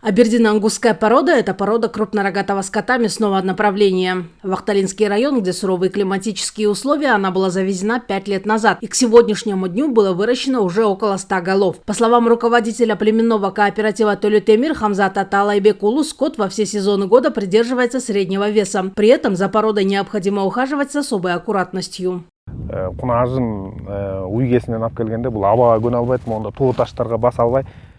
Абердино-ангусская порода – это порода крупнорогатого скота мясного направления. В Ахталинский район, где суровые климатические условия, она была завезена 5 лет назад. И к сегодняшнему дню было выращено уже около 100 голов. По словам руководителя племенного кооператива Толетемир Хамзата Талайбекулу, скот во все сезоны года придерживается среднего веса. При этом за породой необходимо ухаживать с особой аккуратностью.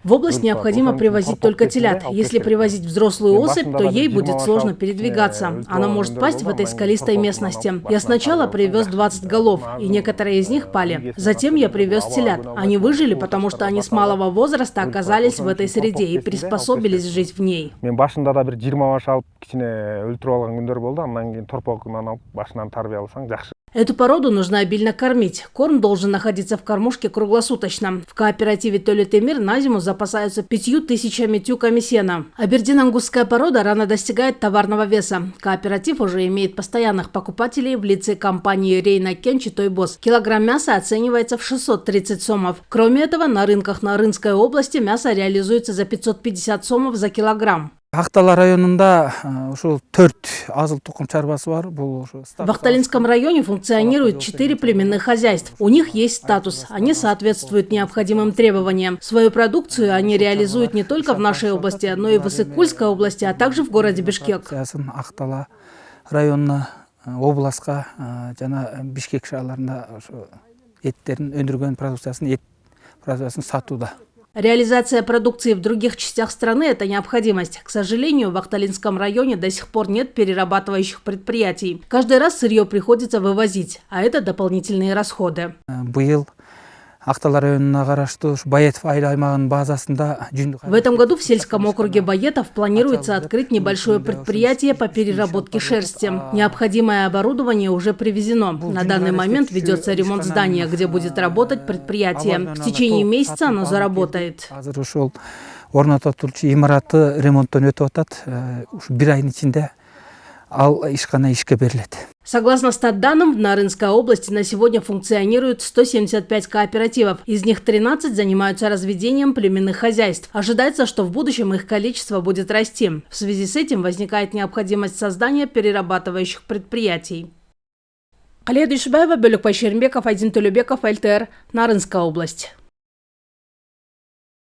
В область необходимо привозить только телят. Если привозить взрослую особь, то ей будет сложно передвигаться. Она может пасть в этой скалистой местности. Я сначала привез 20 голов, и некоторые из них пали. Затем я привез телят. Они выжили, потому что они с малого возраста оказались в этой среде и приспособились жить в ней. Эту породу нужно обильно кормить. Корм должен находиться в кормушке круглосуточно. В кооперативе Толетемир на зиму запасаются 5000 тюками сена. Абердино-ангусская порода рано достигает товарного веса. Кооператив уже имеет постоянных покупателей в лице компании Рейна Кенчи Тойбос. Килограмм мяса оценивается в 630 сомов. Кроме этого, на рынках Нарынской области мясо реализуется за 550 сомов за килограмм. В Ахталинском районе функционирует 4 племенных хозяйств. У них есть статус. Они соответствуют необходимым требованиям. Свою продукцию они реализуют не только в нашей области, но и в Ысык-Кульской области, а также в городе Бишкек. Реализация продукции в других частях страны – это необходимость. К сожалению, в Ахталинском районе до сих пор нет перерабатывающих предприятий. Каждый раз сырье приходится вывозить, а это дополнительные расходы. В этом году в сельском округе Баетов планируется открыть небольшое предприятие по переработке шерсти. Необходимое оборудование уже привезено. На данный момент ведется ремонт здания, где будет работать предприятие. В течение месяца оно заработает. Согласно статданным, в Нарынской области на сегодня функционирует 175 кооперативов. Из них 13 занимаются разведением племенных хозяйств. Ожидается, что в будущем их количество будет расти. В связи с этим возникает необходимость создания перерабатывающих предприятий. Халида Ишбаева, Бөлөкбай Шерімбеков, Айдин Төлеубеков, ЛТР, Нарынская область.